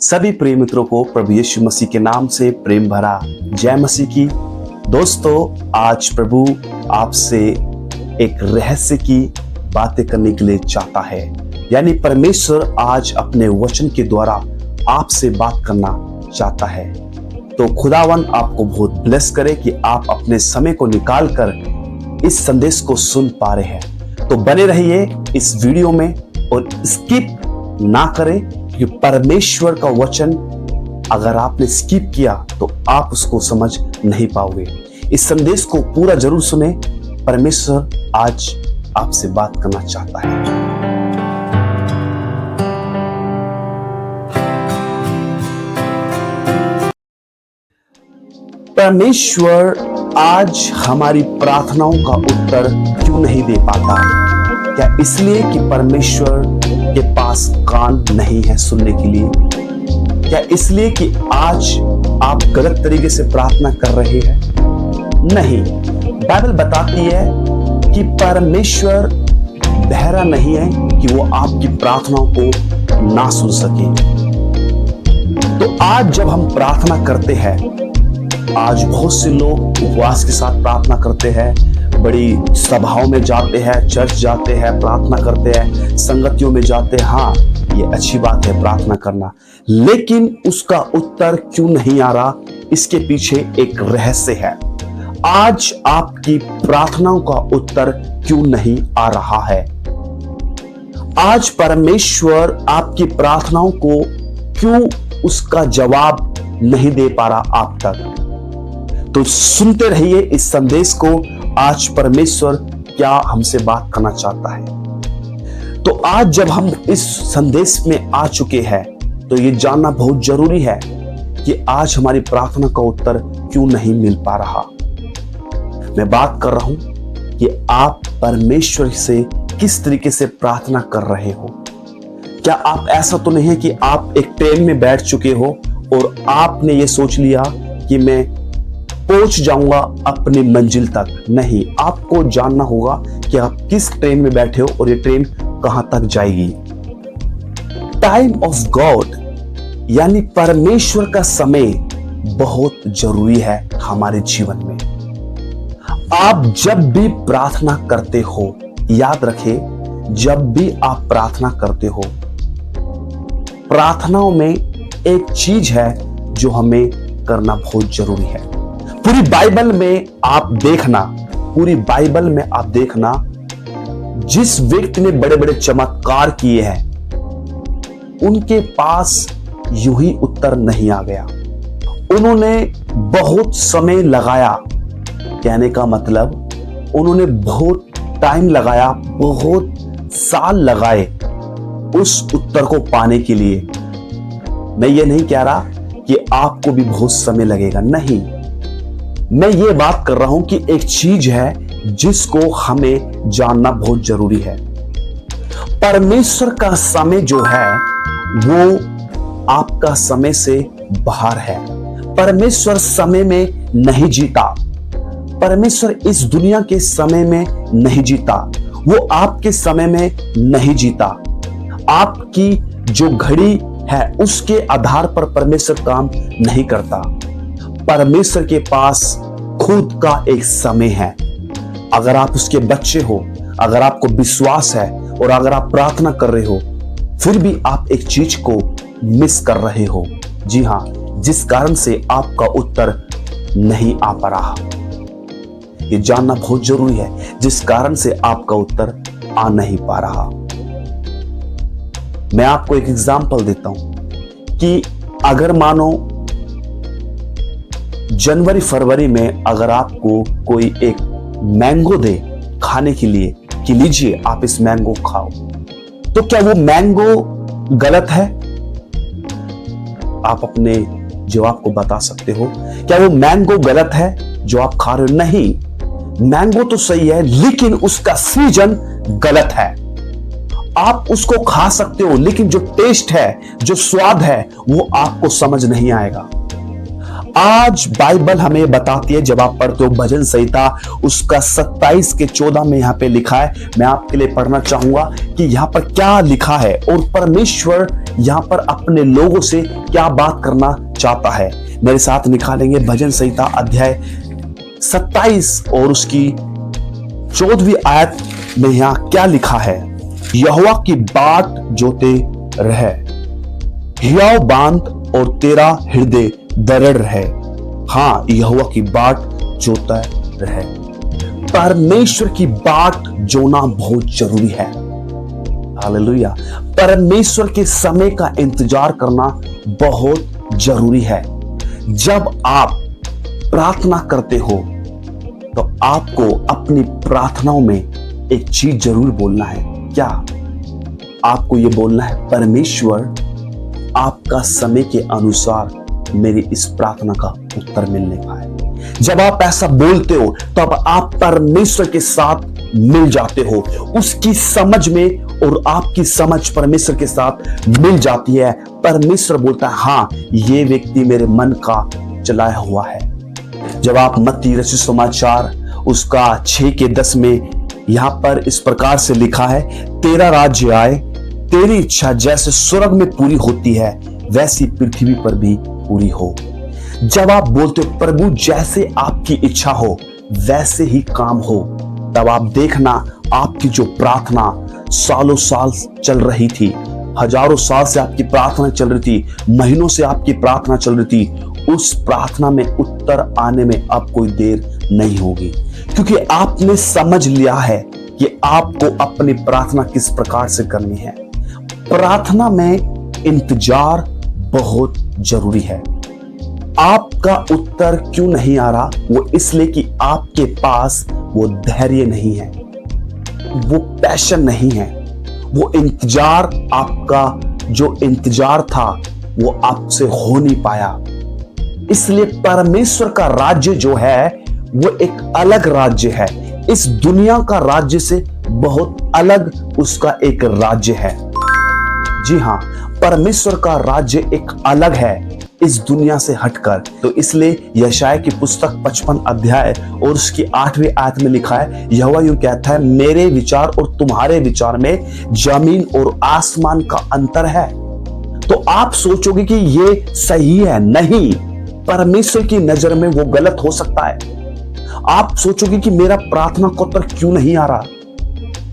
सभी प्रिय मित्रों को प्रभु यीशु मसीह के नाम से प्रेम भरा जय मसीह की। दोस्तों, आज प्रभु आपसे एक रहस्य की बातें करने के लिए चाहता है। यानी परमेश्वर आज अपने वचन के द्वारा आपसे बात करना चाहता है। तो खुदावन आपको बहुत ब्लेस करे कि आप अपने समय को निकाल कर इस संदेश को सुन पा रहे हैं। तो बने रहिए इस वीडियो में और स्किप ना करें, क्योंकि परमेश्वर का वचन अगर आपने स्किप किया तो आप उसको समझ नहीं पाओगे। इस संदेश को पूरा जरूर सुने। परमेश्वर आज आपसे बात करना चाहता है। परमेश्वर आज हमारी प्रार्थनाओं का उत्तर क्यों नहीं दे पाता? क्या इसलिए कि परमेश्वर के पास कान नहीं है सुनने के लिए? क्या इसलिए कि आज आप गलत तरीके से प्रार्थना कर रहे हैं? नहीं, बाइबल बताती है कि परमेश्वर बहरा नहीं है कि वो आपकी प्रार्थनाओं को ना सुन सके। तो आज जब हम प्रार्थना करते हैं, आज बहुत से लोग उपवास के साथ प्रार्थना करते हैं, बड़ी सभाओं में जाते हैं, चर्च जाते हैं, प्रार्थना करते हैं, संगतियों में जाते हैं। हाँ, ये अच्छी बात है प्रार्थना करना, लेकिन उसका उत्तर क्यों नहीं आ रहा? इसके पीछे एक रहस्य है। आज आपकी प्रार्थनाओं का उत्तर क्यों नहीं आ रहा है? आज परमेश्वर आपकी प्रार्थनाओं को क्यों उसका जवाब नहीं दे पा रहा आप तक? तो सुनते रहिए इस संदेश को। आज परमेश्वर क्या हमसे बात करना चाहता है। तो आज जब हम इस संदेश में आ चुके हैं, तो ये जानना बहुत जरूरी है कि आज हमारी प्रार्थना का उत्तर क्यों नहीं मिल पा रहा। मैं बात कर रहा हूं कि आप परमेश्वर से किस तरीके से प्रार्थना कर रहे हो। क्या आप ऐसा तो नहीं है कि आप एक ट्रेन में बैठ चुके हो और आपने ये सोच लिया कि मैं पहुंच जाऊंगा अपनी मंजिल तक? नहीं, आपको जानना होगा कि आप किस ट्रेन में बैठे हो और ये ट्रेन कहां तक जाएगी। टाइम ऑफ गॉड यानी परमेश्वर का समय बहुत जरूरी है हमारे जीवन में। आप जब भी प्रार्थना करते हो, याद रखें, जब भी आप प्रार्थना करते हो, प्रार्थनाओं में एक चीज है जो हमें करना बहुत जरूरी है। पूरी बाइबल में आप देखना, जिस व्यक्ति ने बड़े बड़े चमत्कार किए हैं, उनके पास यूं ही उत्तर नहीं आ गया। उन्होंने बहुत समय लगाया, कहने का मतलब उन्होंने बहुत टाइम लगाया, बहुत साल लगाए उस उत्तर को पाने के लिए। मैं ये नहीं कह रहा कि आपको भी बहुत समय लगेगा, नहीं, मैं ये बात कर रहा हूं कि एक चीज है जिसको हमें जानना बहुत जरूरी है। परमेश्वर का समय जो है वो आपका समय से बाहर है। परमेश्वर समय में नहीं जीता। परमेश्वर इस दुनिया के समय में नहीं जीता। वो आपके समय में नहीं जीता। आपकी जो घड़ी है उसके आधार पर परमेश्वर काम नहीं करता। परमेश्वर के पास खुद का एक समय है। अगर आप उसके बच्चे हो, अगर आपको विश्वास है और अगर आप प्रार्थना कर रहे हो, फिर भी आप एक चीज को मिस कर रहे हो। जी हां, जिस कारण से आपका उत्तर नहीं आ पा रहा। ये जानना बहुत जरूरी है, जिस कारण से आपका उत्तर आ नहीं पा रहा। मैं आपको एक एग्जांपल देता हूं कि अगर मानो जनवरी फरवरी में अगर आपको कोई एक मैंगो दे खाने के लिए कि लीजिए आप इस मैंगो खाओ, तो क्या वो मैंगो गलत है? आप अपने जवाब को बता सकते हो। क्या वो मैंगो गलत है जो आप खा रहे हो? नहीं, मैंगो तो सही है, लेकिन उसका सीजन गलत है। आप उसको खा सकते हो, लेकिन जो टेस्ट है, जो स्वाद है, वो आपको समझ नहीं आएगा। आज बाइबल हमें बताती है, जब आप पढ़ते हो भजन संहिता उसका 27 के 14 में यहाँ पे लिखा है। मैं आपके लिए पढ़ना चाहूंगा कि यहाँ पर क्या लिखा है और परमेश्वर यहाँ पर अपने लोगों से क्या बात करना चाहता है। मेरे साथ निकालेंगे भजन संहिता अध्याय 27 और उसकी 14वीं आयत में यहाँ क्या लिखा है। यहोवा की बाट जोते रहे, हियाव बांध और तेरा हृदय दृढ़ रहे। हाँ, यहोवा की बाट जोता रहे। परमेश्वर की बाट जोना बहुत जरूरी है। हालेलुया। परमेश्वर के समय का इंतजार करना बहुत जरूरी है। जब आप प्रार्थना करते हो तो आपको अपनी प्रार्थनाओं में एक चीज जरूर बोलना है। क्या? आपको यह बोलना है, परमेश्वर आपका समय के अनुसार मेरी इस प्रार्थना का उत्तर मिलने का है। जब आप ऐसा बोलते हो तब आप परमेश्वर के साथ मिल जाते हो, उसकी समझ में, और आपकी समझ परमेश्वर के साथ मिल जाती है। परमेश्वर बोलता है, हाँ, ये व्यक्ति मेरे मन का चलाया हुआ है। जब आप मत्ती रचित समाचार उसका 6 के 10 में यहां पर इस प्रकार से लिखा है, तेरा राज्य आए, तेरी इच्छा जैसे स्वर्ग में पूरी होती है वैसी पृथ्वी पर भी पूरी हो। जब आप बोलते हो प्रभु जैसे आपकी इच्छा हो वैसे ही काम हो, तब आप देखना आपकी जो प्रार्थना सालों साल चल रही थी, हजारों साल से आपकी प्रार्थना चल रही थी, महीनों से आपकी प्रार्थना चल रही थी, उस प्रार्थना में उत्तर आने में अब कोई देर नहीं होगी, क्योंकि आपने समझ लिया है कि आपको अपनी प्रार्थना किस प्रकार से करनी है। प्रार्थना में इंतजार बहुत जरूरी है। आपका उत्तर क्यों नहीं आ रहा? वो इसलिए कि आपके पास वो धैर्य नहीं है, वो पैशन नहीं है, वो इंतजार, आपका जो इंतजार था वो आपसे हो नहीं पाया। इसलिए परमेश्वर का राज्य जो है वो एक अलग राज्य है, इस दुनिया का राज्य से बहुत अलग उसका एक राज्य है। जी हाँ, परमेश्वर का राज्य एक अलग है इस दुनिया से हटकर। तो इसलिए यशायाह की पुस्तक 55 अध्याय और उसकी 8वीं आयत में लिखा है, यहोवा यूं कहता है, मेरे विचार और तुम्हारे विचार में जमीन और आसमान का अंतर है। तो आप सोचोगे कि ये सही है, नहीं, परमेश्वर की नजर में वो गलत हो सकता है। आप सोचोगे कि मेरा प्रार्थना का उत्तर क्यों नहीं आ रहा?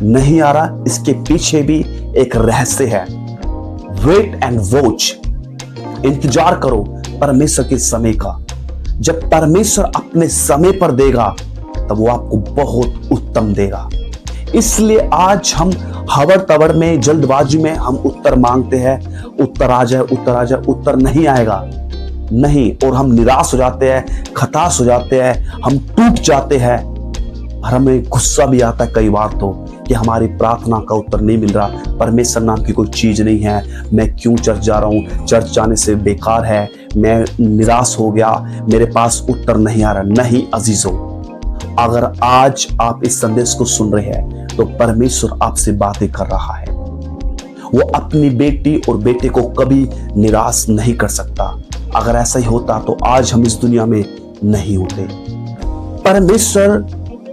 नहीं आ रहा, इसके पीछे भी एक रहस्य है। वेट एंड वॉच, इंतजार करो परमेश्वर के समय का। जब परमेश्वर अपने समय पर देगा तब वो आपको बहुत उत्तम देगा। इसलिए आज हम हवर तवर में, जल्दबाजी में हम उत्तर मांगते हैं, उत्तर आ जाए, उत्तर आ जाए, उत्तर नहीं आएगा, नहीं, और हम निराश हो जाते हैं, खताश हो जाते हैं, हम टूट जाते हैं, और हमें गुस्सा भी आता है कई बार तो कि हमारी प्रार्थना का उत्तर नहीं मिल रहा, परमेश्वर नाम की कोई चीज नहीं है, मैं क्यों चर्च जा रहा हूं, चर्च जाने से बेकार है, मैं निराश हो गया, मेरे पास उत्तर नहीं आ रहा। नहीं अजीजों, अगर आज आप इस संदेश को सुन रहे हैं तो परमेश्वर आपसे बातें कर रहा है। वो अपनी बेटी और बेटे को कभी निराश नहीं कर सकता। अगर ऐसा ही होता तो आज हम इस दुनिया में नहीं होते। परमेश्वर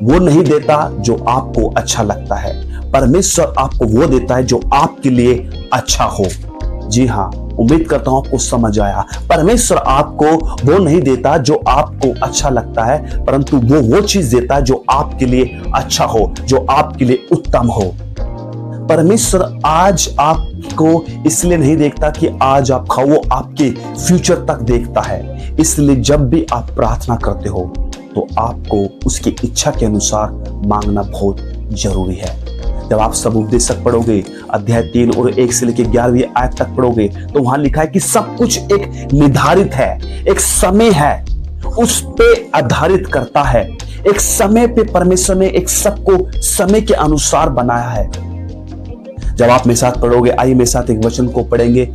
वो नहीं देता जो आपको अच्छा लगता है, परमेश्वर आपको वो देता है जो आपके लिए अच्छा हो। जी हाँ, उम्मीद करता हूं आपको समझ आया। परमेश्वर आपको वो नहीं देता जो आपको अच्छा लगता है, परंतु वो चीज देता है जो आपके लिए अच्छा हो, जो आपके लिए उत्तम हो। परमेश्वर आज आपको इसलिए नहीं देखता कि आज आप खाओ, वो आपके फ्यूचर तक देखता है। इसलिए जब भी आप प्रार्थना करते हो तो आपको उसकी इच्छा के अनुसार मांगना बहुत जरूरी है। जब आप सब उपदेशक पढ़ोगे, अध्याय 3 और 1 से लेकर 11वीं आयत तक पढ़ोगे तो वहां लिखा है कि सब कुछ एक निर्धारित है, एक समय है, उस पे आधारित करता है। एक समय पे परमेश्वर ने एक सबको समय के अनुसार बनाया है। जब आप मेरे साथ पढ़ोगे, आइए मेरे साथ एक वचन को पढ़ेंगे।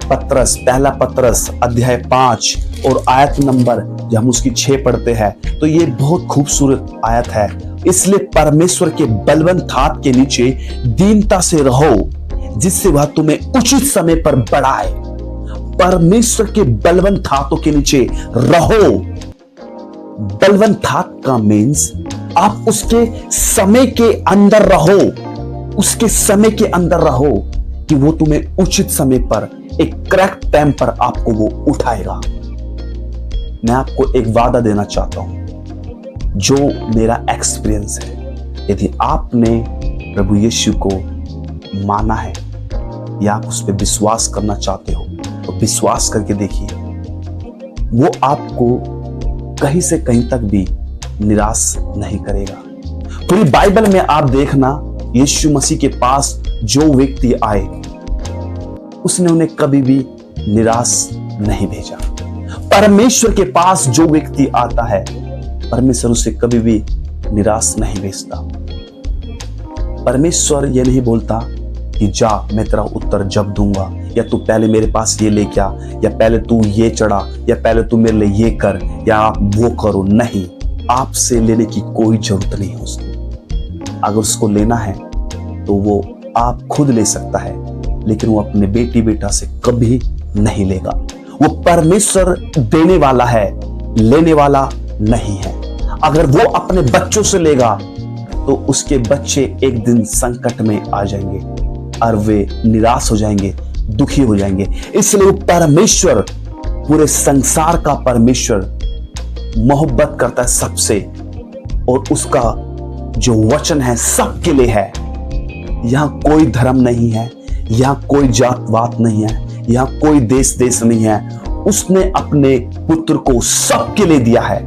पत्रस, पहला पत्रस अध्याय 5 और आयत नंबर जब हम उसकी 6 पढ़ते हैं तो ये बहुत खूबसूरत आयत है। इसलिए परमेश्वर के बलवंत हाथ के नीचे दीनता से रहो, जिससे वह तुम्हें उचित समय पर बढ़ाए। परमेश्वर के बलवंत हाथों के नीचे रहो। बलवंत हाथ का मीन्स आप उसके समय के अंदर रहो, उसके समय के अंदर रहो कि वो तुम्हें उचित समय पर, एक करेक्ट टाइम पर आपको वो उठाएगा। मैं आपको एक वादा देना चाहता हूं जो मेरा एक्सपीरियंस है। यदि आपने प्रभु यीशु को माना है या आप उस पर विश्वास करना चाहते हो तो विश्वास करके देखिए, वो आपको कहीं से कहीं तक भी निराश नहीं करेगा। पूरी बाइबल में आप देखना, यीशु मसीह के पास जो व्यक्ति आए उसने उन्हें कभी भी निराश नहीं भेजा। परमेश्वर के पास जो व्यक्ति आता है परमेश्वर उसे कभी भी निराश नहीं भेजता। परमेश्वर ये नहीं बोलता कि जा मैं तेरा उत्तर जब दूंगा, या तू पहले मेरे पास ये लेके आ, या पहले तू ये चढ़ा, या पहले तू मेरे लिए ये कर, या आप वो करो। नहीं, आपसे लेने की कोई जरूरत नहीं है उसको। अगर उसको लेना है तो वो आप खुद ले सकता है, लेकिन वो अपने बेटी बेटा से कभी नहीं लेगा। वो परमेश्वर देने वाला है, लेने वाला नहीं है। अगर वो अपने बच्चों से लेगा तो उसके बच्चे एक दिन संकट में आ जाएंगे और वे निराश हो जाएंगे, दुखी हो जाएंगे। इसलिए वो परमेश्वर, पूरे संसार का परमेश्वर मोहब्बत करता है सबसे, और उसका जो वचन है सबके लिए है। यहां कोई धर्म नहीं है, यहां कोई जात वात नहीं है, यहां कोई देश नहीं है। उसने अपने पुत्र को सबके लिए दिया है,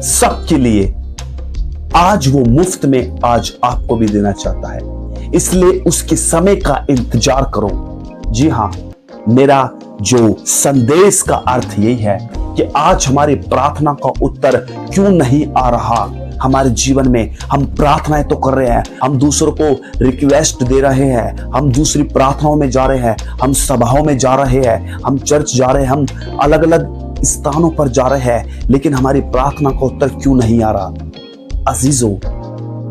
सबके लिए। आज वो मुफ्त में आज आपको भी देना चाहता है, इसलिए उसके समय का इंतजार करो। जी हां, मेरा जो संदेश का अर्थ यही है कि आज हमारी प्रार्थना का उत्तर क्यों नहीं आ रहा। हमारे जीवन में हम प्रार्थनाएं तो कर रहे हैं, हम दूसरों को रिक्वेस्ट दे रहे हैं, हम दूसरी प्रार्थनाओं में जा रहे हैं, हम सभाओं में जा रहे हैं, हम चर्च जा रहे हैं, हम अलग अलग स्थानों पर जा रहे हैं, लेकिन हमारी प्रार्थना का उत्तर क्यों नहीं आ रहा। अजीजों,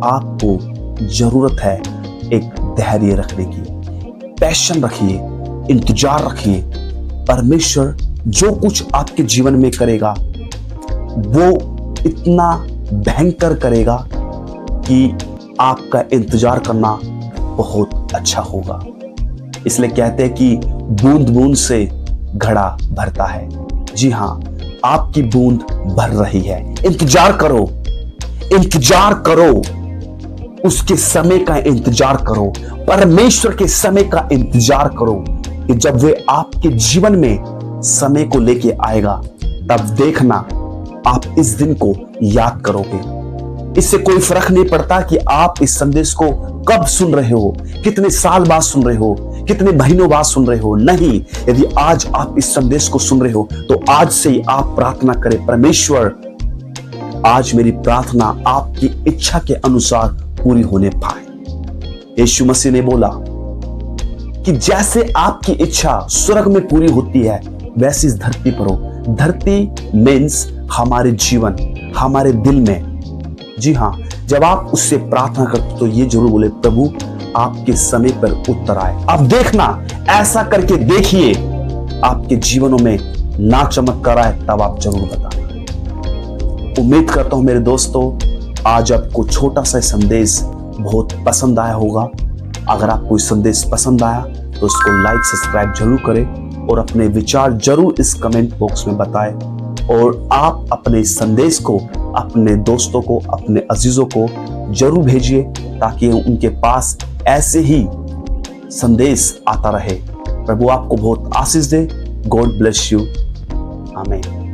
आपको जरूरत है एक धैर्य रखने की, पैशन रखिए, इंतजार रखिए। परमेश्वर जो कुछ आपके जीवन में करेगा वो इतना भयंकर करेगा कि आपका इंतजार करना बहुत अच्छा होगा। इसलिए कहते हैं कि बूंद बूंद से घड़ा भरता है। जी हां, आपकी बूंद भर रही है। इंतजार करो, इंतजार करो, उसके समय का इंतजार करो, परमेश्वर के समय का इंतजार करो कि जब वे आपके जीवन में समय को लेके आएगा तब देखना आप इस दिन को याद करोगे। इससे कोई फर्क नहीं पड़ता कि आप इस संदेश को कब सुन रहे हो, कितने साल बाद सुन रहे हो, कितने महीनों बाद सुन रहे हो। नहीं, यदि आज आप इस संदेश को सुन रहे हो तो आज से ही आप प्रार्थना करें, परमेश्वर आज मेरी प्रार्थना आपकी इच्छा के अनुसार पूरी होने पाए। यीशु मसीह ने बोला कि जैसे आपकी इच्छा स्वर्ग में पूरी होती है वैसे इस धरती पर हो। धरती मीन्स हमारे जीवन, हमारे दिल में। जी हां, जब आप उससे प्रार्थना करते तो ये जरूर बोले, प्रभु आपके समय पर उत्तर आए। अब देखना, ऐसा करके देखिए आपके जीवनों में ना चमत्कार आए तब आप जरूर बताना। उम्मीद करता हूं मेरे दोस्तों आज आपको छोटा सा संदेश बहुत पसंद आया होगा। अगर आपको इस संदेश पसंद आया तो इसको लाइक सब्सक्राइब जरूर करें और अपने विचार जरूर इस कमेंट बॉक्स में बताएं। और आप अपने संदेश को अपने दोस्तों को, अपने अजीजों को जरूर भेजिए ताकि उनके पास ऐसे ही संदेश आता रहे। प्रभु आपको बहुत आशीष दे। God bless you. आमीन।